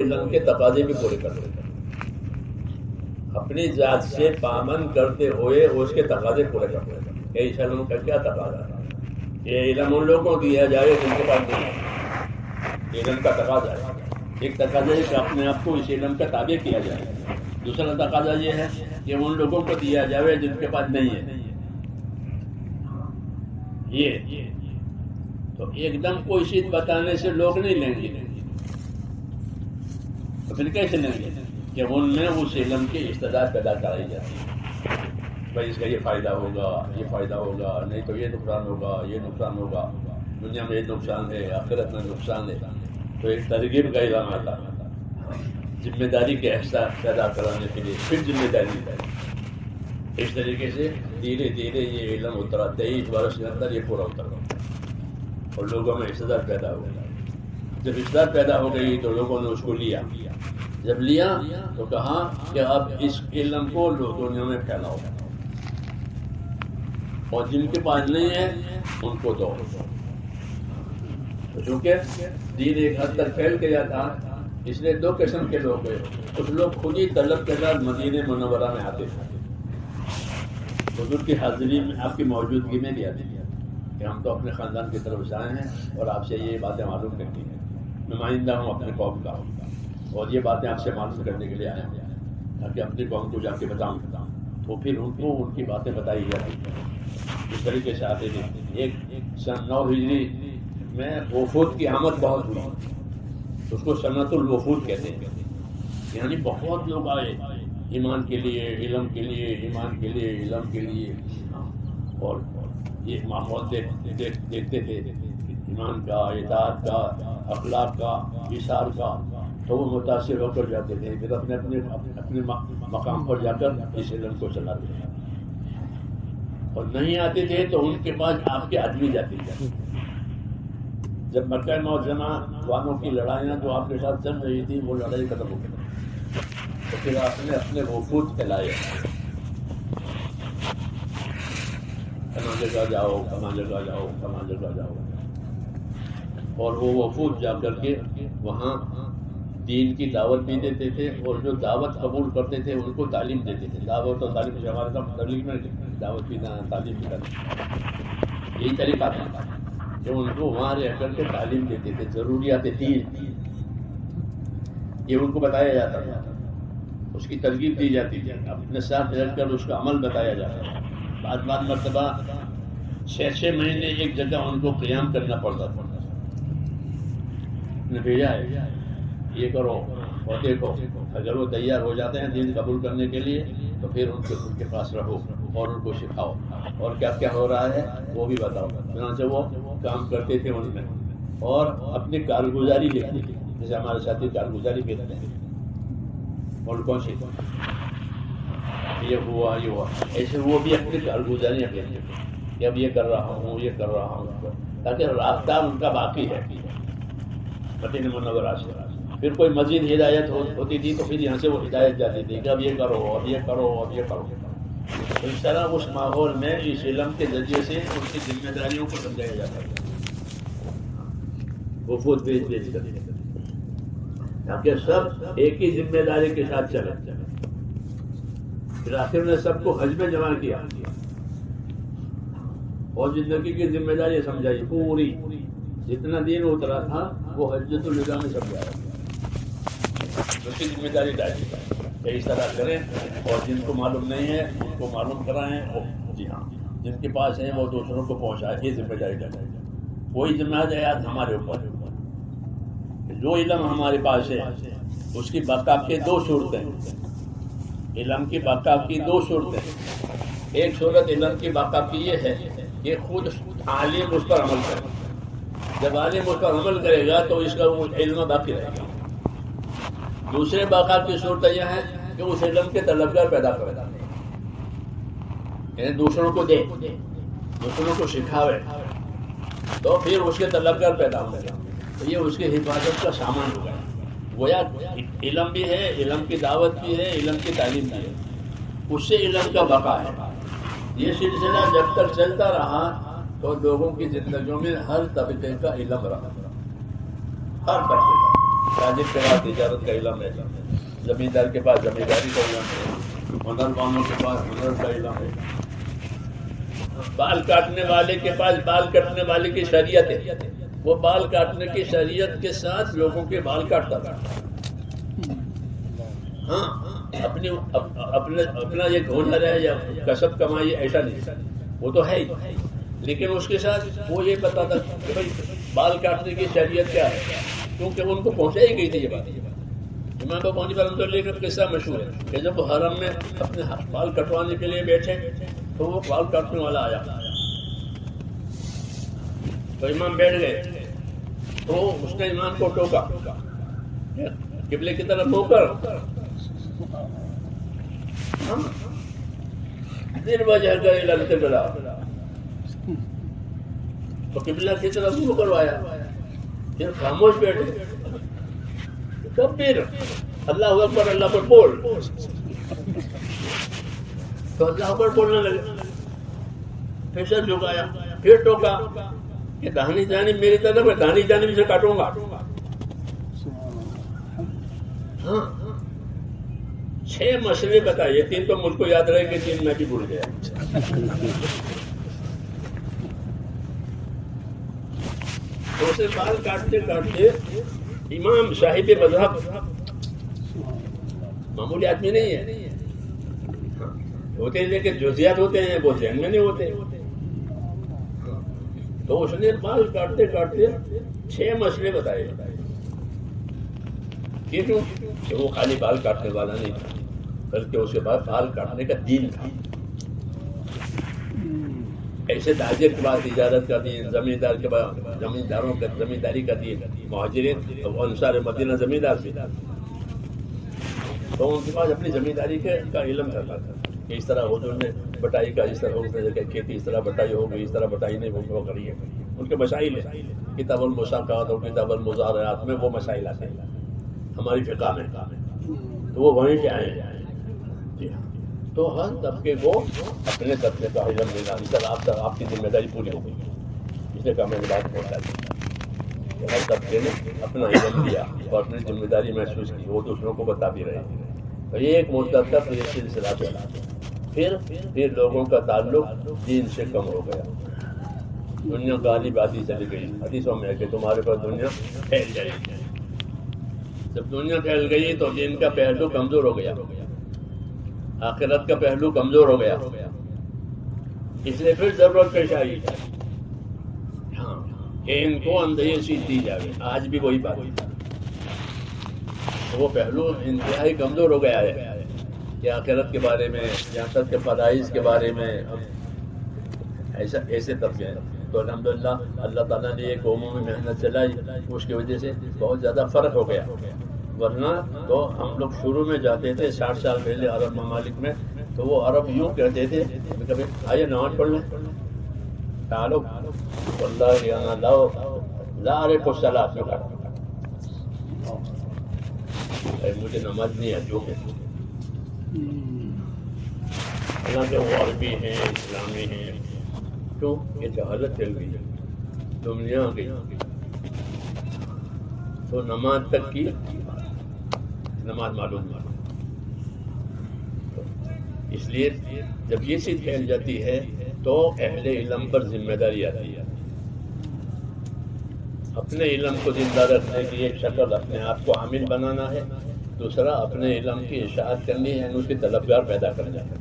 علم کے تقاضے بھی پورے کر لیتا ہے، اپنی ذات سے پابند کرتے ہوئے اس کے تقاضے پورے کر لیتا ہے کہ اس علم کا کیا تقاضا ہے. یہ علم ان لوگوں کو دیا جائے جن کے پاس نہیں ہے. علم کا تقاضا ہے، ایک تقاضا ہے کہ اپنے آپ کو اس علم کا تابع کیا جائے، دوسرا تقاضا یہ ہے کہ ان لوگوں کو دیا جائے جن کے پاس نہیں ہے. یہ تو ایک دم کوئی چیز بتانے سے لوگ نہیں لیں گے، تو پھر کیسے لیں گے کہ ان میں اس علم کی استعداد پیدا کرائی جاتی ہے. بھائی اس کا یہ فائدہ ہوگا، یہ فائدہ ہوگا، نہیں تو یہ نقصان ہوگا، یہ نقصان ہوگا، دنیا میں یہ نقصان ہے، آخرت میں نقصان ہے. تو ایک ترغیب کا علم آتا ذمہ داری کے احساس پیدا کرانے کے لیے، پھر ذمہ داری ہے. اس طریقے سے دھیرے دھیرے یہ علم اترا، 23 برس کے اندر یہ پورا اترا اور لوگوں میں استعداد پیدا ہو گئی. جب استعداد پیدا ہو گئی تو لوگوں نے اس کو لیا. جب لیا تو کہا کہ اب اس علم کو دنیا میں پھیلاؤ، اور جن کے پاس نہیں ہے ان کو دو. چونکہ دین ایک حد تک پھیل گیا تھا، اس لیے دو قسم کے لوگ ہیں. کچھ لوگ خود ہی طلب کے ساتھ مدینہ منورہ میں آتے تھے، حضور کی حاضری میں، آپ کی موجودگی میں بھی آتے تھے کہ ہم تو اپنے خاندان کی طرف سے آئے ہیں اور آپ سے یہ باتیں معلوم کرنی ہیں، نمائندہ ہوں اپنے قوم کا اور یہ باتیں آپ سے معلوم کرنے کے لیے آئے ہیں تاکہ اپنی قوم کو جا کے بتاؤں. تو پھر ان کو ان کی باتیں بتائی جاتی ہیں. اس طریقے سے آتے تھے. ایک سن 9 ہجری میں وفود کی آمد بہت ہوئی، اس کو سنت الوفود کہتے ہیں. یعنی بہت لوگ آئے ایمان کے لیے، علم کے لیے، ایمان کے لیے، علم کے لیے. اور یہ ماحول دیکھتے تھے ایمان کا، اطاعت کا، اخلاق کا، ایثار کا، تو وہ متاثر ہو کر جاتے تھے. پھر اپنے مقام پر جا کر اس علم کو چلاتے تھے. اور نہیں آتے تھے تو ان کے پاس آپ کے آدمی جاتے تھے. جب مکہ معظمہ والوں کی لڑائیاں جو آپ کے ساتھ چل رہی تھی وہ لڑائی ختم ہو گئی تو پھر آپ نے اپنے وفود پھیلائے، فلاں جگہ جاؤ، فلاں جگہ جاؤ، فلاں جگہ جاؤ. اور وہ وفود جا کر کے وہاں دین کی دعوت بھی دیتے تھے، اور جو دعوت قبول کرتے تھے ان کو تعلیم دیتے تھے. دعوت اور تعلیم سے ہمارے ساتھ تبلیغ میں دعوت بھی دینا، تعلیم بھی کرنا، یہی طریقہ تھا کہ ان کو وہاں رہ کر کے تعلیم دیتے تھے. ضروریات دین یہ ان کو بتایا جاتا تھا، اس کی ترغیب دی جاتی تھی، اپنے ساتھ رہ کر اس کا عمل بتایا جاتا تھا. بعض مرتبہ 6 مہینے ایک جگہ ان کو قیام کرنا پڑتا تھا. نے بھیجا ہے یہ کرو اور دیکھو، اگر وہ تیار ہو جاتے ہیں دین قبول کرنے کے لیے تو پھر ان کے پاس رہو اور ان کو سکھاؤ اور کیا کیا ہو رہا ہے وہ بھی بتاؤ. چنانچہ وہ کام کرتے تھے ان میں اور اپنی کارگزاری لکھتے تھے، جیسے ہمارے ساتھی کارگزاری کرتے ہیں اور کون سی یہ ہوا یہ ہوا، ایسے وہ بھی اپنی کارگزاریاں کہتے تھے کہ اب یہ کر رہا ہوں، یہ کر رہا ہوں، تاکہ رابطہ ان کا باقی ہے مدینہ منورہ سے. پھر کوئی مزید ہدایت ہوتی تھی تو پھر یہاں سے وہ ہدایت جاتی تھی کہ اب یہ کرو، اب یہ کرو، اب یہ کرو. تو اس طرح اس ماحول میں اس علم کے ذریعے سے ان کی ذمہ داریوں کو سمجھایا جاتا ہے. وفود بھیج کر تاکہ سب ایک ہی ذمہ داری کے ساتھ چلے. پھر آخر نے سب کو حج میں جمع کیا اور زندگی کی ذمہ داری سمجھائی پوری. جتنا دین اترا تھا وہ حجۃ الوداع میں سمجھایا، اس کی ذمہ داری ڈالی کہ اس طرح کریں اور جن کو معلوم نہیں ہے ان کو معلوم کرائیں. جی ہاں، جن کے پاس ہیں وہ دوسروں کو پہنچائے، یہ ذمہ داری ڈالے. کوئی ذمہ داری ہمارے اوپر. جو علم ہمارے پاس ہے اس کی بقا کی 2 صورتیں، علم کی بقا کی 2 صورتیں. ایک صورت علم کی بقا کی یہ ہے کہ خود عالم اس پر عمل کرے. جب عالم اس پر عمل کرے گا تو اس کا وہ علم باقی رہے گا. دوسرے بقا کی صورت یہ ہے کہ اس علم کے طلبگار پیدا کرے گا، یعنی دوسروں کو دے، دوسروں کو سکھاوے تو پھر اس کے طلبگار پیدا ہوں گے. تو یہ اس کی حفاظت کا سامان ہوگا. گویا علم بھی ہے، علم کی دعوت بھی ہے، علم کی تعلیم بھی ہے، اس سے علم کا بقا ہے. یہ سلسلہ جب تک چلتا رہا تو لوگوں کی زندگیوں میں ہر طبقے کا علم رہا، ہر طبقے کا. تاجر کے پاس تجارت کا علم ہے، زمیندار کے پاس زمینداری کا علم ہے، ہنر والوں کے پاس ہنر کا علم ہے، بال کاٹنے والے کے پاس بال کاٹنے والے کی شریعت ہے، وہ بال کاٹنے کی شریعت کے ساتھ لوگوں کے بال کاٹتا تھا. ہاں اپنا یہ ہنر ہے یا کسب کمائی ایسا نہیں، وہ تو ہے ہی، لیکن اس کے ساتھ وہ یہ بتاتا کہ بھائی بال کاٹنے کی شریعت کیا ہے، کیونکہ ان کو پہنچائی گئی تھی یہ بات. امام ابو حنیفہ رحمۃ اللہ کا قصہ مشہور ہے کہ جب وہ حرم میں اپنے بال کٹوانے کے لیے بیٹھے تو وہ بال کاٹنے والا آیا تو امام بیٹھ گئے تو اس نے امام کو ٹوکا قبلے کی طرف ہو کر، دل وجہ گئے لگتے بلا تو قبلہ کی طرف منہ کروایا، پھر خاموش بیٹھے، کبیر اللہ اکبر اللہ پر بول، تو اللہ اکبر بولنے لگے، پھر سر جھکایا، پھر ٹوکا کہ دہنی جانب میری طرف ہے، دہنی جانب سے کاٹوں گا. ہاں 6 مسئلے بتائیے، 3 تو مجھ کو یاد رہے کہ 3 میں بھی بھول گیا. تو اسے بال کاٹتے کاٹتے امام صاحب مذہب معمولی آدمی نہیں ہے، ہوتے ہیں لیکن جزیات ہوتے ہیں وہ ذہن میں نہیں ہوتے. تو اس نے بال کاٹتے کاٹتے 6 مسئلے بتائے. کیوں کہ وہ خالی بال کاٹنے والا نہیں تھا بلکہ اسے بال کاٹنے کا دین تھا. ایسے تاجر کے بعد تجارت کا دین، زمیندار کے بعد زمینداروں کا زمینداری کا دین، مہاجرین انصار مدینہ زمیندار بھی تو ان کے پاس اپنی زمینداری کا علم کرتا تھا کہ اس طرح حضور نے بٹائی کا، اس طرح کھیتی اس طرح بٹائی ہوگی، اس طرح بٹائی نہیں ہوگی، وہ کریے. ان کے مسائل ہیں، کتاب المساقات اور کتاب المزارعات میں وہ مسائل آتے ہیں ہماری فقہ میں، تو وہ وہیں سے آئے ہیں. تو ہر طبقے کو اپنے طبقے کا علم لینا، اس طرح آپ کی ذمہ داری پوری ہو گئی. اس نے کہا میں نے بات پہنچا دی، ہر طبقے نے اپنا علم لیا اور اپنی ذمہ داری محسوس کی، وہ دوسروں کو بتا بھی رہے. تو یہ ایک مرتبہ پھر یہ سلسلہ چلا، پھر لوگوں کا تعلق دین سے کم ہو گیا. دنیا گالی بازی چلی گئی. حدیثوں میں ہے کہ تمہارے پاس دنیا پھیل جائے گی. جب دنیا پھیل گئی تو دین کا پہلو کمزور ہو گیا، آخرت کا پہلو کمزور ہو گیا. اس لیے پھر ضرورت پیش آئی ہاں کہ ان کو اندیشی دی جائے. آج بھی وہی بات، وہ پہلو انتہائی کمزور ہو گیا ہے کہ آخرت کے بارے میں، ریاست کے فرائض کے بارے میں ایسے طبقے ہیں. تو الحمدللہ اللہ تعالیٰ نے ایک قوموں میں محنت چلائی، اس کی وجہ سے بہت زیادہ فرق ہو گیا. ورنہ تو ہم لوگ شروع میں جاتے تھے 60 سال پہلے عرب ممالک میں، تو وہ عرب یوں کہتے تھے کبھی آئیے نماز پڑھ لیں، تعلق واللہ لا علیہ الصلاۃ میں کہا مجھے نماز نہیں آتی. حالانکہ وہ عربی ہیں، اسلامی ہیں، تو یہ جہالت چل گئی، دنیا گئی تو نماز تک کی نماز معلوم. اس لیے جب یہ چیز پھیل جاتی ہے تو اہل علم پر ذمہ داری آتی ہے. اپنے علم کو زندہ رکھنے کی ایک شکل اپنے آپ کو عامل بنانا ہے، دوسرا اپنے علم کی اشاعت کرنی ہے، اس کے طلبگار پیدا کرنا ہے.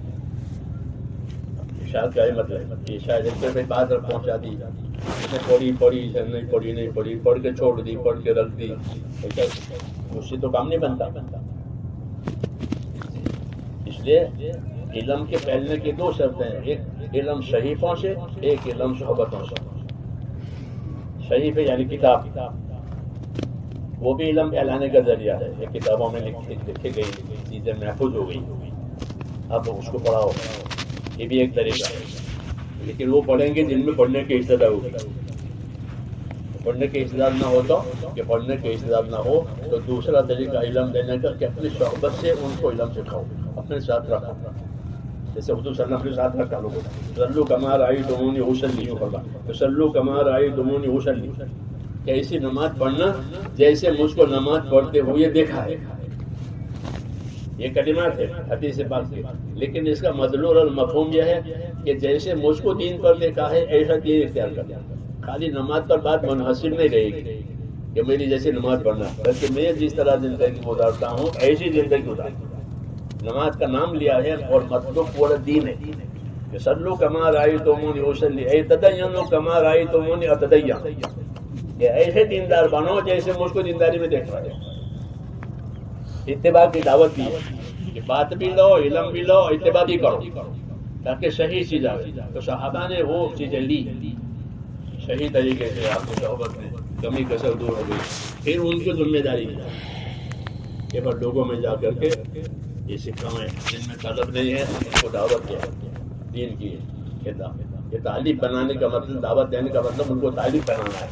اشاعت کا یہ مطلب ہے اشاعت بات پہنچا دی، پڑھی نہیں پڑھی، پڑھ کے چھوڑ دی، پڑھ کے رکھ دی، اس سے تو کام نہیں بنتا. اس لیے علم کے پھیلنے کے 2 شرط ہیں، ایک علم صحیفوں سے، ایک علم صحبتوں سے. صحیفے یعنی کتاب، وہ بھی علم پھیلانے کا ذریعہ ہے. یہ کتابوں میں لکھی گئی چیزیں محفوظ ہو گئی، اب اس کو پڑھاؤ، یہ بھی ایک طریقہ ہے. لیکن وہ پڑھیں گے جن میں پڑھنے کی استعداد ہوگی. پڑھنے کی استعداد نہ ہو تو دوسرا طریقہ علم دینے کا کہ اپنی صحبت سے ان کو علم سکھاؤ، اپنے ساتھ رکھو. جیسے حضور صلی اللہ علیہ وسلم کے ساتھ رکھا لوگوں، صلو کما رأیتمونی اصلی، صلو کما رأیتمونی اصلی. کہ ایسی نماز پڑھنا جیسے مجھ کو نماز پڑھتے ہوئے دیکھا ہے. یہ کلمات ہے حدیث پاک کے، لیکن اس کا مدلول اور مفہوم یہ ہے کہ جیسے مجھ کو دین پر دیکھا ہے ایسا دین اختیار کرنا. خالی نماز پر بات منحصر نہیں رہے گی کہ میری جیسے نماز پڑھنا، بلکہ میں جس طرح زندگی گزارتا ہوں ایسی زندگی گزارتا ہوں. نماز کا نام لیا ہے اور مطلب پورا دین ہے کہ صلو کما رأیتمونی اصلی، اے تدینوا کما رأیتمونی اتدین، کہ ایسے دیندار بنو جیسے مجھ کو دینداری میں دیکھ رہے. اتباع کی دعوت دی ہے کہ بات بھی لو، علم بھی لو، اتباع بھی کرو تاکہ صحیح چیز آئے. تو صحابہ نے وہ چیزیں لی صحیح طریقے سے، آپ کی صحبت میں کمی کسر دور ہو گئی. پھر ان کی ذمہ داری کہ بس لوگوں میں جا کر کے یہ سکھائیں جن میں طلب نہیں ہے ان کو دعوت دیا دین کی. یہ طالب بنانے کا مطلب، دعوت دینے کا مطلب ان کو طالب بنانا ہے،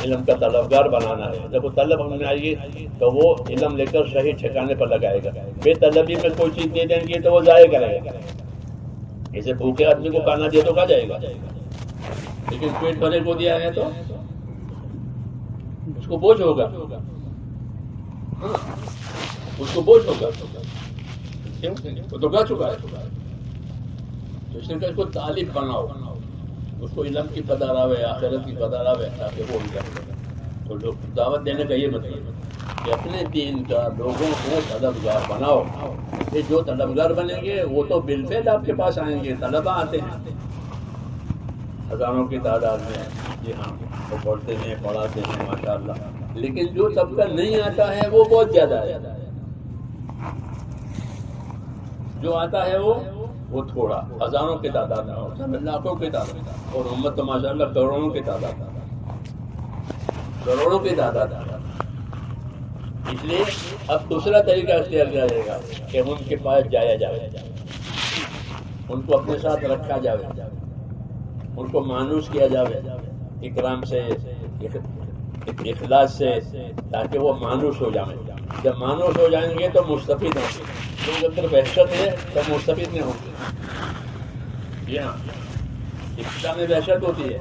علم کا طلبگار بنانا ہے. جب وہ طلب ہم نے آئے گی تو وہ علم لے کر صحیح ٹھکانے پر لگائے گا. بے طلبی میں کوئی چیز دے دیں گے تو وہ ضائع کرے گا. اسے بھوکے آدمی کو کھانا دیا تو کھا جائے گا، لیکن پیٹ بھرے کو دیا ہے تو اس کو بوجھ ہوگا. اس کو بوجھ ہوگا، وہ تو کھا چکا ہے. تو اس نے کہا اس کو طالب بناؤ، اس کو علم کی قدر آوے، آخرت کی قدر آوے تاکہ وہ علم کرے. تو لوگ دعوت دینے کا یہ مطلب کہ اپنے دین کا لوگوں کو طلبگار بناؤ. کہ جو طلبگار بنیں گے وہ تو بالفعل آپ کے پاس آئیں گے. طلبہ آتے ہیں ہزاروں کی تعداد میں، جی ہاں وہ پڑھتے ہیں پڑھاتے ہیں ماشاء اللہ، لیکن جو طبقہ نہیں آتا ہے وہ بہت زیادہ ہے. جو آتا ہے وہ تھوڑا، ہزاروں کی تعداد میں، لاکھوں کی تعداد، اور امت تو ماشاء اللہ کروڑوں کی تعداد، کروڑوں کی تعداد. اس لیے اب دوسرا طریقہ اختیار کیا جائے گا کہ ان کے پاس جایا جائے، ان کو اپنے ساتھ رکھا جائے، ان کو مانوس کیا جائے اکرام سے، اخلاص سے، تاکہ وہ مانوس ہو جائیں. جب مانوس ہو جائیں گے تو مستفید ہوں گے. کیونکہ اگر وحشت ہے تو مستفید نہیں ہوں گے. جی ہاں، ابتدا میں وحشت ہوتی ہے،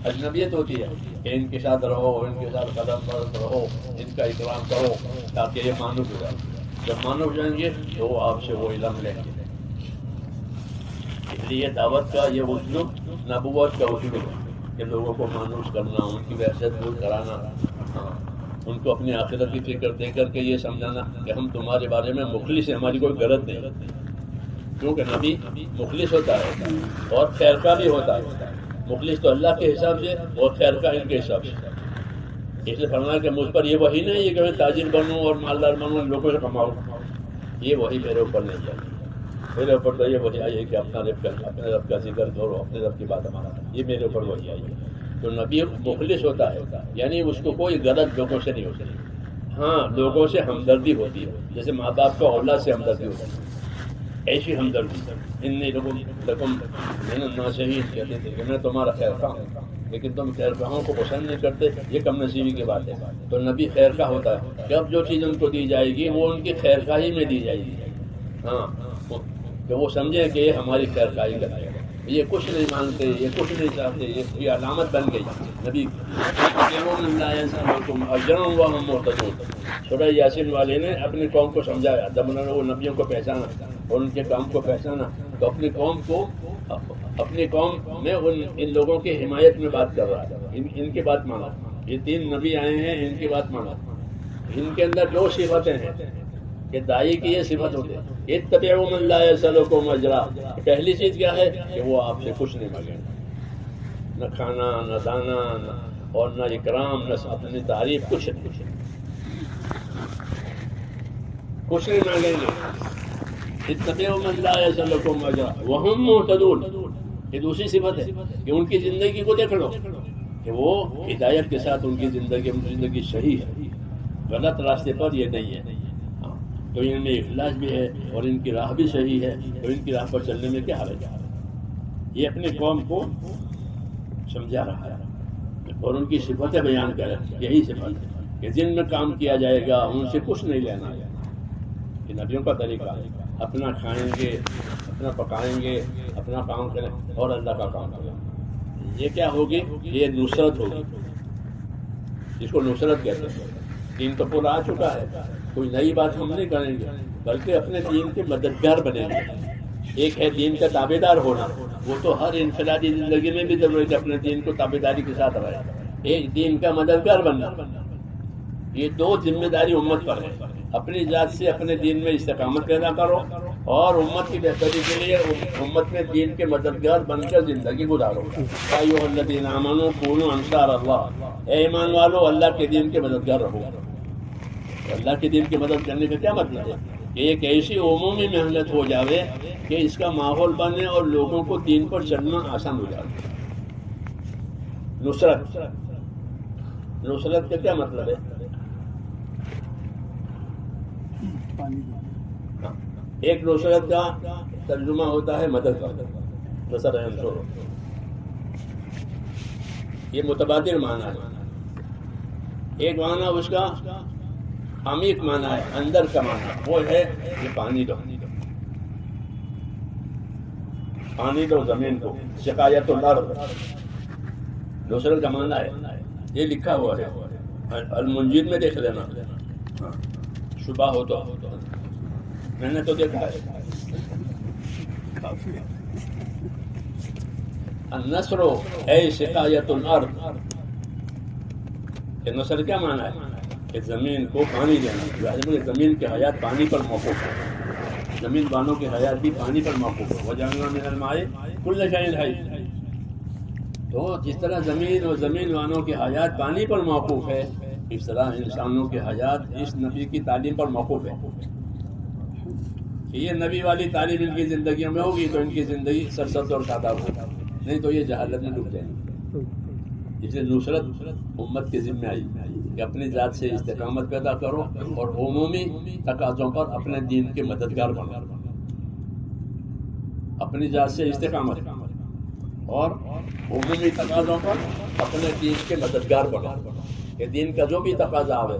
اجنبیت ہوتی ہے کہ ان کے ساتھ رہو، ان کے ساتھ قدم پر رہو، ان کا اکرام کرو تاکہ یہ مانوس ہو جائے. جب مانوس ہو جائیں گے تو وہ آپ سے وہ علم لیں گے. اس لیے دعوت کا یہ اسلوب نبوت کا اسلوب ہے کہ لوگوں کو مانوس کرنا، ان کی وحشت دور کرانا، ان کو اپنی آخرت کی فکر دے کر کے یہ سمجھانا کہ ہم تمہارے بارے میں مخلص ہیں، ہماری کوئی غلط نہیں. کیونکہ نبی مخلص ہوتا ہے اور خیر کا بھی ہوتا ہے. مخلص تو اللہ کے حساب سے اور خیر کا ان کے حساب سے. اس لیے فرمایا کہ مجھ پر یہ وہی نہیں ہے کہ میں تاجر بنوں اور مالدار بنوں، لوگوں سے کماؤں. یہ وہی میرے اوپر نہیں ہے. میرے اوپر تو یہ وہی آئی ہے کہ اپنے رب کا ذکر کرو، اپنے رب کی بات مانا. یہ میرے اوپر وہی آئی ہے. تو نبی مخلص ہوتا ہے، یعنی اس کو کوئی غلط لوگوں سے نہیں ہوتی. ہاں، لوگوں سے ہمدردی ہوتی ہے، جیسے ماں باپ کو اولاد سے ہمدردی ہوتی ہے، ایسی ہمدردی. ان لوگوں میں ناشہید کہتے تھے کہ میں تمہارا خیر خواہ ہوں، لیکن تم خیر خواہوں کو پسند نہیں کرتے، یہ کم نصیبی کی بات ہے. تو نبی خیر خواہ ہوتا ہے کہ اب جو چیز ان کو دی جائے گی وہ ان کی خیر خواہی میں دی جائے گی. ہاں، کہ وہ سمجھیں کہ یہ ہماری خیر خواہی کرتے ہیں، یہ کچھ نہیں مانگتے، یہ کچھ نہیں چاہتے. یہ علامت بن گئی نبی. سورہ یاسین والے نے اپنی قوم کو سمجھایا. جب انہوں نے وہ نبیوں کو پہچانا اور ان کے کام کو پہچانا تو اپنی قوم میں ان لوگوں کی حمایت میں بات کر رہا ہے. ان کی بات مانا. یہ 3 نبی آئے ہیں، ان کی بات مانا. ان کے اندر جو صفتیں ہیں کہ دائی کی یہ صفت ہوتے ہیں، اتبعوا من لا يسألكم اجرا. پہلی چیز کیا ہے کہ وہ آپ سے کچھ نہیں مانگیں گے، نہ کھانا، نہ دانا، اور نہ اکرام، نہ اپنی تعریف، کچھ نہیں مانگیں گے. اتبعوا من لا يسألكم اجرا وهم مهتدون. یہ دوسری صفت ہے کہ ان کی زندگی کو دیکھ لو کہ وہ ہدایت کے ساتھ ان کی زندگی صحیح ہے، غلط راستے پر یہ نہیں ہے. تو ان میں اخلاص بھی ہے اور ان کی راہ بھی صحیح ہے. تو ان کی راہ پر چلنے میں کیا حرج ہے؟ یہ اپنی قوم کو سمجھا رہا ہے اور ان کی صفتیں بیان کر رہا ہے. یہی صفت ہے کہ جن میں کام کیا جائے گا ان سے کچھ نہیں لینا ہے. یہ نبیوں کا طریقہ ہے. اپنا کھائیں گے، اپنا پکائیں گے، اپنا کام کریں اور اللہ کا کام کریں. یہ کیا ہوگی؟ یہ نصرت ہوگی. اس کو نصرت کہتے ہیں. دین تو پورا آ چکا ہے, کوئی نئی بات ہم نہیں کریں گے بلکہ اپنے دین کے مددگار بنیں گے. ایک ہے دین کا تابع دار ہونا, وہ تو ہر انفرادی زندگی میں بھی ضروری ہے اپنے دین کو تابع داری کے ساتھ رہے. ایک دین کا مددگار بننا, یہ دو ذمہ داری امت پر ہے. اپنی ذات سے اپنے دین میں استقامت پیدا کرو اور امت کی بہتری کے لیے امت میں دین کے مددگار بن کر زندگی گزارو. ایھا الذین آمنوا کونوا انصار اللہ, اے ایمان والو اللہ کے دین کے مددگار رہو. اللہ کے دین کی مدد کرنے کا کیا مطلب ہے کہ ایک ایسی عمومی محنت ہو جاوے کہ اس کا ماحول بنے اور لوگوں کو دین پر چلنا آسان ہو جائے. نصرت کا کیا مطلب ہے؟ ایک نصرت کا ترجمہ ہوتا ہے مدد کا, نصر ینصر, یہ متبادل معنی ہے. ایک معنی اس کا عمیق معنی ہے, اندر کا معنی, وہ ہے یہ پانی دو, پانی دو زمین کو, سقایت الارض. نصرت کا معنی ہے, یہ لکھا ہوا ہے المنجید میں, دیکھ لینا, شبہ ہو تو, میں نے تو دیکھا ہے. النصر اے سقایت الارض, کہ نصر کیا معنی ہے کہ زمین کو پانی دینا. زمین کی حیات پانی پر موقوف ہے, زمین بانوں کی حیات بھی پانی پر موقوف ہے. وجعلنا من الماء کل شیء حی, تو جس طرح زمین اور زمین بانوں کی حیات پانی پر موقوف ہے, اس طرح انسانوں کی حیات اس نبی کی تعلیم پر موقوف ہے. کہ یہ نبی والی تعلیم ان کی زندگیوں میں ہوگی تو ان کی زندگی سرسبز اور شاداب ہوگی, نہیں تو یہ جہالت میں ڈوب جائیں گے. اس لیے نصرت امت کے ذمہ آئی کہ اپنی ذات سے استقامت پیدا کرو اور عمومی تقاضوں پر اپنے دین کے مددگار بنو. اپنی ذات سے استقامت اور عمومی تقاضوں پر اپنے دین کے مددگار بنو. کہ دین کا جو بھی تقاضا آئے,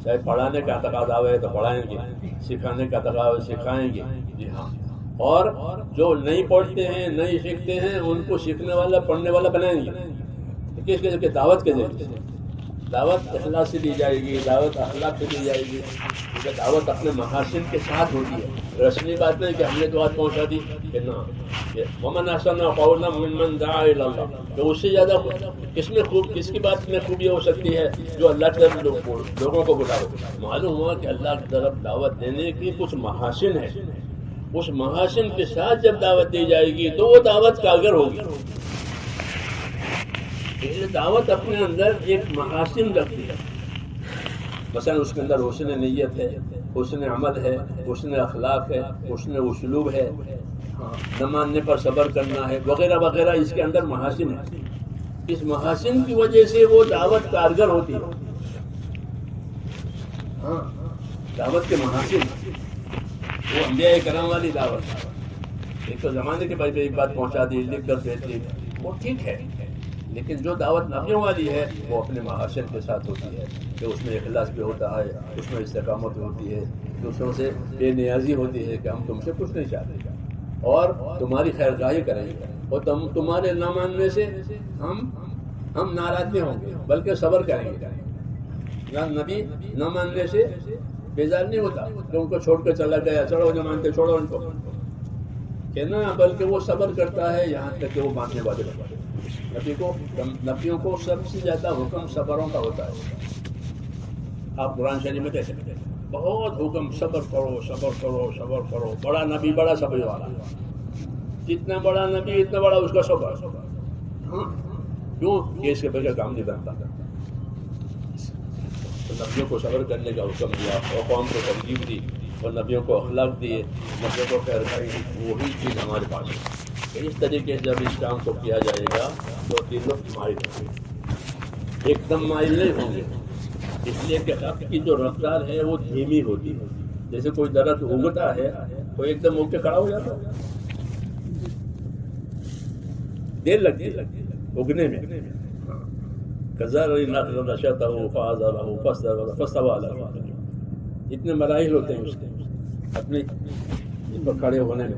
چاہے پڑھانے کا تقاضا آئے تو پڑھائیں گے, سکھانے کا تقاضا سکھائیں گے. جی ہاں, اور جو نہیں پڑھتے ہیں نہیں سیکھتے ہیں ان کو سیکھنے والا پڑھنے والا بنائیں گے. کس قسم کے دعوت کے ذریعے, دعوت اخلاق سے دی جائے گی, دعوت اخلاق سے دی جائے گی. دعوت اپنے محاسن کے ساتھ ہوتی ہے. رسمی بات نہیں کہ ہم نے دعوت پہنچا دی کہ نہ, ومن احسن قولا ممن دعا الی اللہ, تو اس سے زیادہ کس کی بات میں خوبی ہو سکتی ہے جو اللہ کی طرف لوگوں کو بلاؤ. معلوم ہوا کہ اللہ کی طرف دعوت دینے کی کچھ محاسن ہے, اس محاسن کے ساتھ جب دعوت دی جائے گی تو وہ دعوت کارگر ہوگی. دعوت اپنے اندر ایک محاسن رکھتی ہے. مثلا اس کے اندر حسن نیت ہے, حسن عمل ہے, حسن اخلاق ہے, حسن اسلوب ہے, نہ ماننے پر صبر کرنا ہے, وغیرہ وغیرہ. اس کے اندر محاسن ہے. اس محاسن کی وجہ سے وہ دعوت کارگر ہوتی ہے. ہاں, دعوت کے محاسن, وہ انبیاء کرام والی دعوت. ایک تو زمانے کے بعد ایک بات پہنچا دی, لکھ کر بھیج دی, وہ ٹھیک ہے. لیکن جو دعوت نبیوں والی ہے وہ اپنے محاسن کے ساتھ ہوتی ہے, کہ اس میں اخلاص بھی ہوتا ہے, اس میں استقامت ہوتی ہے, دوسروں سے بے نیازی ہوتی ہے کہ ہم تم سے کچھ نہیں چاہتے اور تمہاری خیر خواہی کریں گے, اور تمہارے نہ ماننے سے ہم ناراض نہیں ہوں گے بلکہ صبر کریں گے. نبی نہ ماننے سے بیزار نہیں ہوتا کہ ان کو چھوڑ کر چلا گیا, چلو جو مانتے چھوڑو ان کو, کہ نہ, بلکہ وہ صبر کرتا ہے یہاں تک کہ وہ ماننے والے بنتا ہے. نبیوں کو سب سے زیادہ حکم صبروں کا ہوتا ہے. آپ قرآن شریف میں دیکھیں, بہت حکم صبر کرو صبر کرو صبر کرو. بڑا نبی بڑا صبر والا, جتنا بڑا نبی اتنا بڑا اس کا صبر. ہاں, کیوں کہ اس کے بغیر کام نہیں بنتا. تو نبیوں کو صبر کرنے کا حکم دیا اور قوم کو ترغیب دی اور نبیوں کو اخلاق دیے, نبیوں کو خیر خواہی دی. وہی چیز ہمارے پاس ہے. اس طریقے سے جب اس کام کو کیا جائے گا تو دل مائل ہوں گے, ایک دم مائل نہیں ہوں گے. اس لیے کہ حق کی جو رفتار ہے وہ دھیمی ہوتی ہے. جیسے کوئی درخت اگتا ہے تو ایک دم اگ کے کھڑا ہو جاتا ہے, دیر لگتی ہے اگنے میں. اتنے مراحل ہوتے ہیں اس کے اپنے پر کھڑے ہونے میں.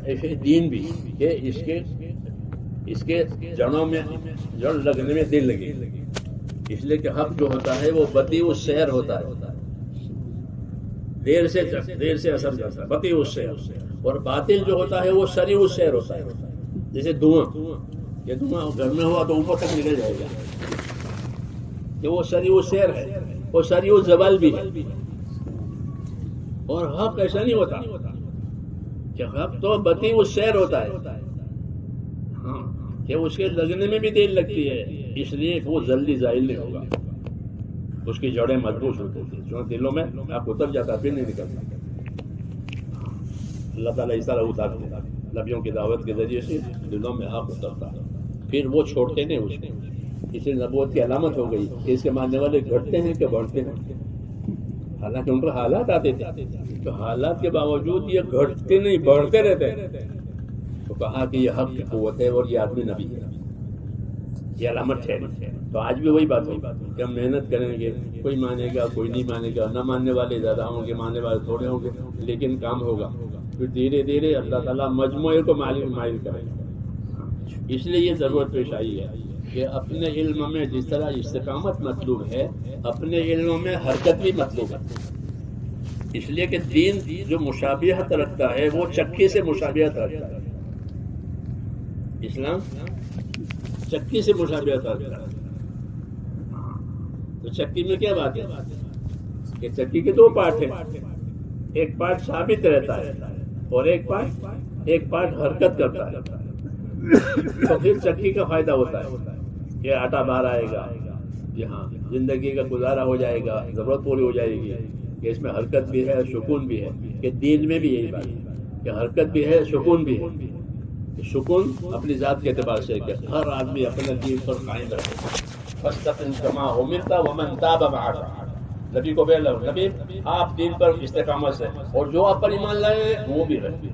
ایسے دین بھی کہ اس کے جڑوں میں جڑ لگنے میں دیر لگے. اس لیے کہ حق جو ہوتا ہے وہ بطیء السیر ہوتا ہے، دیر سے اثر کرتا ہے، بطیء السیر، اور باطل جو ہوتا ہے وہ سریع السیر ہوتا ہے. جیسے دھواں، یہ دھواں گھر میں ہوا تو اوپر تک نکل جائے گا، کہ وہ سریع السیر ہے، وہ سریع الزوال بھی ہے. اور حق ایسا نہیں ہوتا کہ حق تو بطیء السیر ہوتا ہے، ہاں، کہ اس کے لگنے میں بھی دیر لگتی ہے، اس لیے وہ جلدی زائل نہیں ہوگا، اس کی جڑیں مضبوط ہوتی ہیں، جو دلوں میں آپ اتر جاتا پھر نہیں نکلتا. اللہ تعالیٰ اس طرح اتارتے ہیں نبیوں کی دعوت کے ذریعے سے دلوں میں حق اترتا ہے، پھر وہ چھوڑتے نہیں اس کو. اس لیے نبوت کی علامت ہو گئی کہ اس کے ماننے والے گھٹتے ہیں کہ بڑھتے ہیں. حالانکہ ان پر حالات آتے تھے تو حالات کے باوجود یہ گھٹتے نہیں بڑھتے رہتے ہیں. تو کہا کہ یہ حق کی قوت ہے اور یہ آدمی نبی ہے، یہ علامت ہے. تو آج بھی وہی بات ہوگی کہ ہم محنت کریں گے، کوئی مانے گا کوئی نہیں مانے گا، نہ ماننے والے زیادہ ہوں گے، ماننے والے تھوڑے ہوں گے، لیکن کام ہوگا. پھر دھیرے دھیرے اللہ تعالیٰ مجموعے کو مائل کرے گا. اس لیے یہ ضرورت پیش آئی ہے کہ اپنے علم میں جس طرح استقامت مطلوب ہے، اپنے علم میں حرکت بھی مطلوب ہے. اس لیے کہ دین جو مشابہت رکھتا ہے وہ چکی سے مشابہت رکھتا ہے. اسلام چکی سے مشابہت رکھتا ہے. تو چکی میں کیا بات ہے کہ چکی کے دو پارٹ ہیں، ایک پارٹ ثابت رہتا ہے اور ایک پارٹ حرکت کرتا ہے. تو پھر چکی کا فائدہ ہوتا ہے کہ آٹا باہر آئے گا، یہاں زندگی کا گزارا ہو جائے گا، ضرورت پوری ہو جائے گی، کہ اس میں حرکت بھی ہے سکون بھی ہے. کہ دین میں بھی یہی بات ہے کہ حرکت بھی ہے سکون بھی ہے. سکون اپنی ذات کے اعتبار سے کہ ہر آدمی اپنے دین پر قائم رہے. فاستقم كما امرت ومن تاب معك، نبی کو بھیجا، نبی آپ دین پر استقامت سے، اور جو آپ پر ایمان لائے وہ بھی رہے.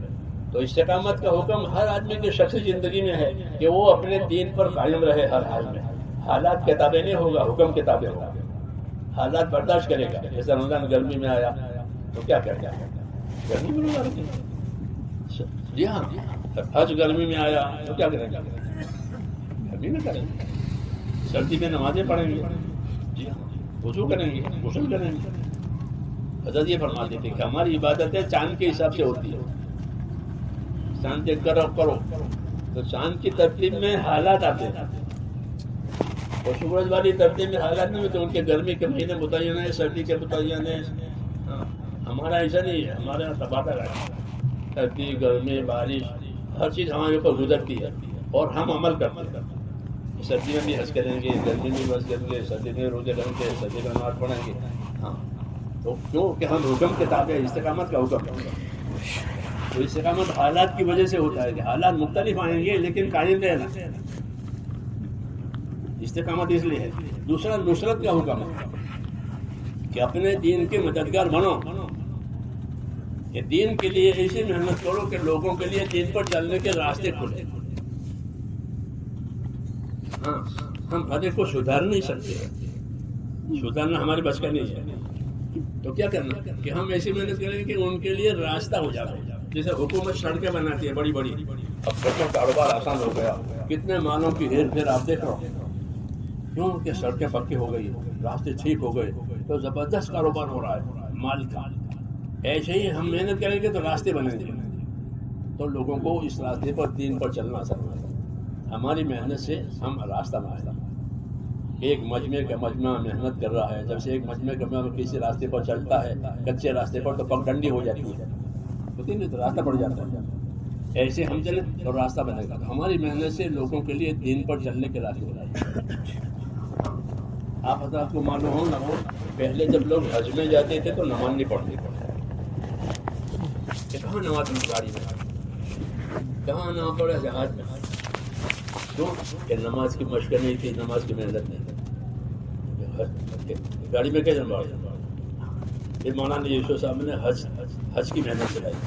تو استقامت کا حکم ہر آدمی کی شخصی زندگی میں ہے کہ وہ اپنے دین پر قائم رہے ہر حال میں. حالات کتابیں نہیں ہوگا، حکم کتابیں ہوگا. حالات برداشت کرے گا. جیسے رمضان گرمی میں آیا تو کیا کرے گا؟ گرمی میں روزہ رکھے گا. جی ہاں، حج گرمی میں آیا تو کیا کریں گے؟ گرمی میں کریں گے. سردی میں نمازیں پڑھیں گے، جی ہاں، وضو کریں گے، غسل کریں گے. حضرت یہ فرماتے تھے کہ ہماری عبادتیں چاند کے حساب سے ہوتی ہے. چاند دیکھ کر کرو تو چاند کی ترتیب میں حالات آتے ہیں، اور سورج والی ترتیب میں حالات نہیں ہوتے. ان کے گرمی کے مہینے متعین ہیں، سردی کے متعین ہیں. ہمارا ایسا نہیں ہے، ہمارے یہاں تبادلہ ہے. سردی، گرمی، بارش، ہر چیز ہمارے اوپر گزرتی ہے اور ہم عمل کرتے ہیں. سردی میں بھی حج کریں گے، گرمی میں بھی حج کریں گے، سردی میں روزے رہیں گے، سردی میں نماز پڑھیں گے. ہاں، تو کیوں کہ ہم حکم کتاب ہے، استقامت کا حکم ہے. تو استقامت حالات کی وجہ سے ہوتا ہے کہ حالات مختلف آئیں گے لیکن قائم رہنا. استقامت اس لیے ہے. دوسرا نصرت کا حکم ہے کہ اپنے دین کے مددگار بنو، کہ دین کے لیے ایسی محنت کرو کہ لوگوں کے لیے دین پر چلنے کے راستے کھلے. ہاں، ہم ہر ایک کو سدھار نہیں سکتے، سدھارنا ہمارے بس کا نہیں ہے. تو کیا کرنا کہ ہم ایسی محنت کریں کہ ان کے لیے راستہ ہو جائے. جیسے حکومت سڑکیں بناتی ہے بڑی بڑی، اب بچوں کا کاروبار آسان ہو گیا، کتنے مالوں کی ہیر پھیر آپ دیکھ رہے ہو. کیوں کہ سڑکیں پکی ہو گئی، راستے ٹھیک ہو گئے، تو زبردست کاروبار ہو رہا ہے مال کا. ایسے ہی ہم محنت کریں گے تو راستے بنیں گے، تو لوگوں کو اس راستے پر دین پر چلنا آسان ہوگا. ہماری محنت سے ہم راستہ بنائیں. ایک مجمع کا مجمع محنت کر رہا ہے، جب سے ایک مجمع کا کسی راستے پر چلتا ہے کچے راستے پر تو پگ ڈنڈی ہو جاتی ہے، تو راستہ پڑ جاتا ہے. ایسے ہم چلیں تو راستہ بنے گا. ہماری محنت سے لوگوں کے لیے دین پر چلنے کے راستے بنائیں. آپ حضرات کو معلوم ہو نہ ہو، پہلے جب لوگ حج میں جاتے تھے تو نماز نہیں پڑھتے. کہاں نماز گاڑی میں، کہاں نماز پڑھے جہاز میں. کیوں کہ نماز کی مشق نہیں تھی، نماز کی محنت نہیں تھی. گاڑی میں کیسے پڑھا؟ پھر مولانا یوسف صاحب نے حج کی محنت چلائی،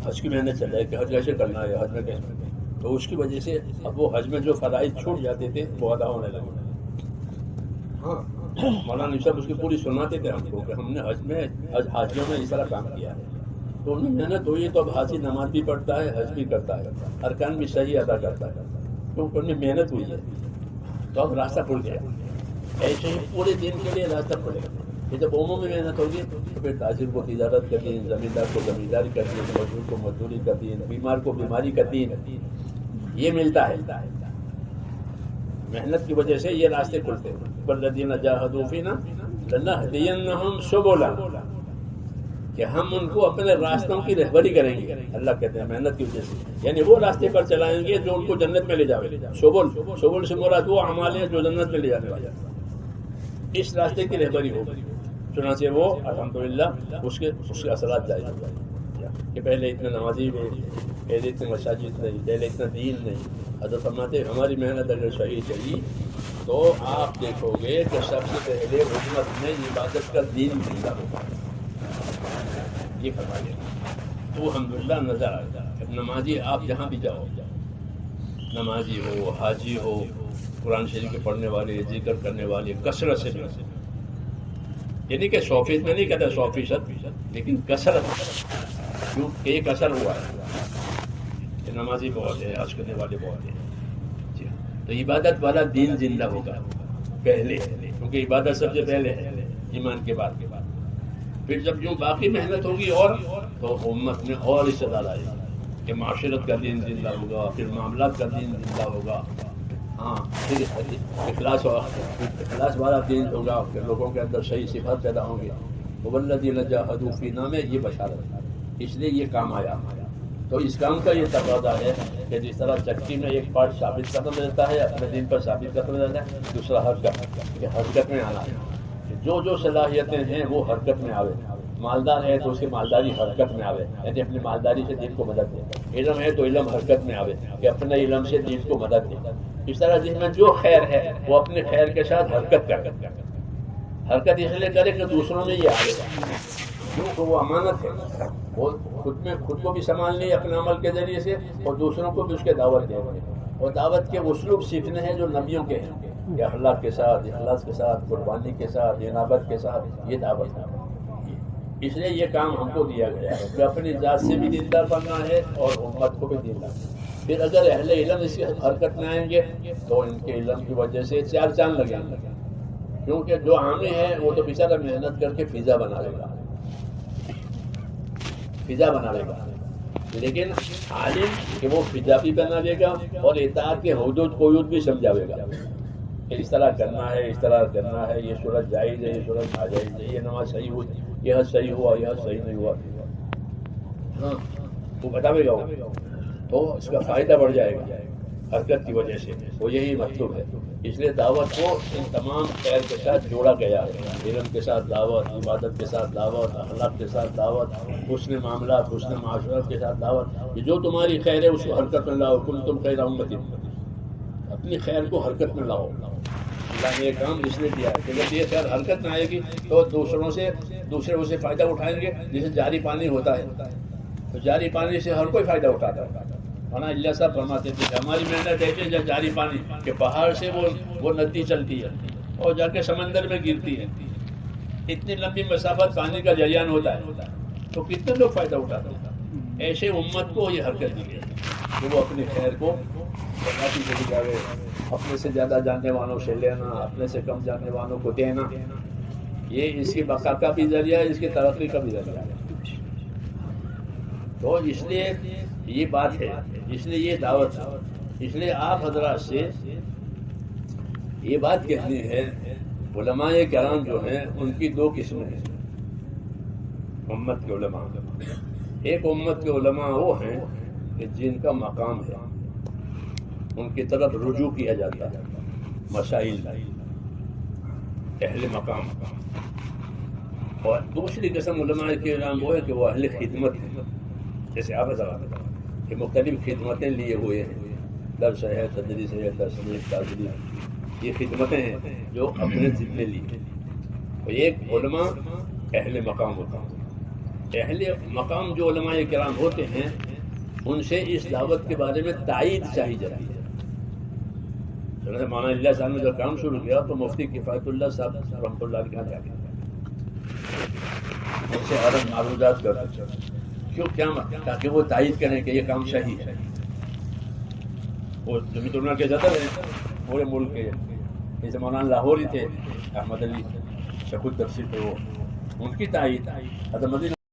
حج کی محنت چلائی کہ حج کیسے کرنا ہے، حج میں کیسے. تو اس کی وجہ سے اب وہ حج میں جو فرائض چھوٹ جاتے تھے وہ ادا ہونے لگے. ہاں، مولانا صاحب اس کی پوری سناتے تھے ہم کو کہ ہم نے حج میں حاجیوں میں اس طرح کام کیا ہے. تو ان میں محنت ہوئی تو اب حاجی نماز بھی پڑھتا ہے، حج بھی کرتا ہے، ارکان بھی صحیح ادا کرتا ہے، تو ان میں محنت ہوئی ہے. تو اب راستہ کھل گیا. ایسے ہی پورے دن کے لیے راستہ کھلے گا. یہ جب عمومی محنت ہوگی تو پھر تاجر کو تجارت کا دین، زمیندار کو زمینداری کا دین، مزدور کو مزدوری کا دین، بیمار کو بیماری کا دین، یہ ملتا ہے. محنت کی وجہ سے یہ راستے کھلتے ہیں. والذین جاہدوا فینا لنہدینہم سبلا، کہ ہم ان کو اپنے راستوں کی رہبری کریں گے. اللہ کہتے ہیں محنت کی وجہ سے، یعنی وہ راستے پر چلائیں گے جو ان کو جنت میں لے جاوے. سبل سے مراد وہ اعمال ہیں جو جنت میں لے جانے والے. اس راستے کی رہبری ہوگی. چنانچہ وہ الحمدللہ اس کے اثرات جاری ہو جائیں کہ پہلے اتنے نمازی نہیں، پہلے اتنے مساجد نہیں، پہلے اتنا دین نہیں. حضرت فرماتے ہیں ہماری محنت اگر صحیح چلی تو آپ دیکھو گے کہ سب سے پہلے حکومت میں عبادت کا دین زندہ ہوگا. یہ فرمائیے تو الحمدللہ نظر آئے گا. نمازی آپ جہاں بھی جاؤ، نمازی ہو، حاجی ہو، قرآن شریف کے پڑھنے والے، ذکر کرنے والے کثرت سے، یعنی کہ 100% میں نہیں کہتا 100%، لیکن کثرت، کیوں کہ ایک اثر ہوا ہے کہ نمازی بہت ہے، حج کرنے والے بہت ہیں. تو عبادت والا دین زندہ ہوگا پہلے، کیونکہ عبادت سب سے پہلے ہے ایمان کے بعد. پھر جب جو باقی محنت ہوگی اور تو امت میں اور استعداد آئے گا کہ معاشرت کا دین زندہ ہوگا، پھر معاملات کا دین زندہ ہوگا. ہاں پھر اخلاص والا دین ہوگا، پھر لوگوں کے اندر صحیح صفات پیدا ہوں گے. والذین جاہدوا فینا میں یہ بشارت، اس لیے یہ کام آیا. تو اس کام کا یہ تقاضا ہے کہ جس طرح چکی میں ایک پارٹ ثابت قدم رہتا ہے، اپنے دین پر ثابت قدم رہتا ہے، دوسرا حرکت، کہ حرکت میں آنا ہے. جو صلاحیتیں ہیں وہ حرکت میں آوے. مالدار ہے تو اس کی مالداری حرکت میں آوے، یعنی اپنی مالداری سے دین کو مدد دے. علم ہے تو علم حرکت میں آوے کہ اپنے علم سے دین کو مدد دے. اس طرح جس میں جو خیر ہے وہ اپنے خیر کے ساتھ حرکت کر. حرکت اس لیے کرے کہ دوسروں میں یہ آئے گا، کیونکہ وہ امانت ہے. وہ خود کو بھی سنبھال لے اپنے عمل کے ذریعے سے، اور دوسروں کو بھی اس کے دعوت دے. اور دعوت کے اسلوب سیکھنے ہیں جو نبیوں کے ہیں، کہ اخلاق کے ساتھ، اخلاص کے ساتھ، قربانی کے ساتھ، انابت کے ساتھ، یہ دعوت ہے. اس لیے یہ کام ہم کو دیا گیا ہے کہ اپنی ذات سے بھی دیندار بننا ہے اور امت کو بھی دیندار. پھر اگر اہل علم اس کی حرکت میں آئیں گے تو ان کے علم کی وجہ سے 4 چاند لگیں گے. کیونکہ جو عامی ہے وہ تو بیچارہ محنت کر کے فضا بنا لے گا، لیکن عالم کہ وہ فضا بھی بنا لے گا اور اطاعت کے حدود قیود بھی سمجھاوے گا کہ اس طرح کرنا ہے، اس طرح کرنا ہے، یہ صورت جائز ہے، یہ صورت ناجائز ہے، یہ نماز صحیح ہوئی، یہ حج صحیح ہوا، یہ حج صحیح نہیں ہوا. ہاں وہ بتاوے گا، تو اس کا فائدہ بڑھ جائے گا حرکت کی وجہ سے. وہ یہی مطلوب ہے. اس لیے دعوت کو ان تمام خیر کے ساتھ جوڑا گیا ہے. علم کے ساتھ دعوت، عبادت کے ساتھ دعوت، اخلاق کے ساتھ دعوت، حسن معاملات، حسن معاشرت کے ساتھ دعوت. جو تمہاری خیر ہے اس کو حرکت میں لاؤ. کنتم خیر امۃ، اپنی خیر کو حرکت میں لاؤ. اللہ نے یہ کام اس لیے دیا ہے کہ جب یہ خیر حرکت میں آئے گی تو دوسرے اسے فائدہ اٹھائیں گے. جیسے جاری پانی ہوتا ہے تو جاری پانی سے ہر کوئی فائدہ اٹھاتا ہے. اللہ صاحب فرماتے تھے کہ ہماری محنت ہے جب جاری پانی کے پہاڑ سے وہ ندی چلتی ہے اور جا کے سمندر میں گرتی ہے. اتنی لمبی مسافت پانی کا جریان ہوتا ہے تو کتنے لوگ فائدہ اٹھاتے ہیں. ایسے امت کو یہ حرکت دی گئی کہ وہ اپنی خیر کو بڑھاتی چلی جائے. اپنے سے زیادہ جاننے والوں سے لینا، اپنے سے کم جاننے والوں کو دینا، یہ اس کی بقا کا بھی ذریعہ ہے، اس کی ترقی کا بھی ذریعہ ہے. تو اس لیے یہ بات ہے، اس لیے یہ دعوت ہے. اس لیے آپ حضرات سے یہ بات کہنی ہے، علماء کرام جو ہیں ان کی 2 قسمیں ہیں امت کے علماء. ایک امت کے علماء وہ ہیں کہ جن کا مقام ہے، ان کی طرف رجوع کیا جاتا ہے مسائل، اہل مقام. اور دوسری قسم علماء کرام وہ ہے کہ وہ اہل خدمت ہیں. جیسے آپ بتا کہ مختلف خدمتیں لیے ہوئے ہیں، درس ہے، تدریس ہے، تصنیف، تعلیم، یہ خدمتیں ہیں جو اپنے ذمے لی ہیں. اور ایک علماء اہل مقام ہوتا ہے. اہل مقام جو علماء کرام ہوتے ہیں ان سے اس دعوت کے بارے میں تائید چاہی جاتی ہے. مولانا اللہ صاحب نے جب کام شروع کیا تو مفتی کفایت اللہ صاحب رحمۃ اللہ علیہ کے یہاں ان سے عرب معروضات کرتے کیوں، کیا تاکہ وہ تائید کریں کہ یہ کام صحیح ہے. وہ جمیعت علماء کے صدر ہیں پورے ملک کے، جیسے مولانا لاہوری تھے، احمد علی شیخ التفسیر تھے، وہ ان کی تائید حضرت مدینہ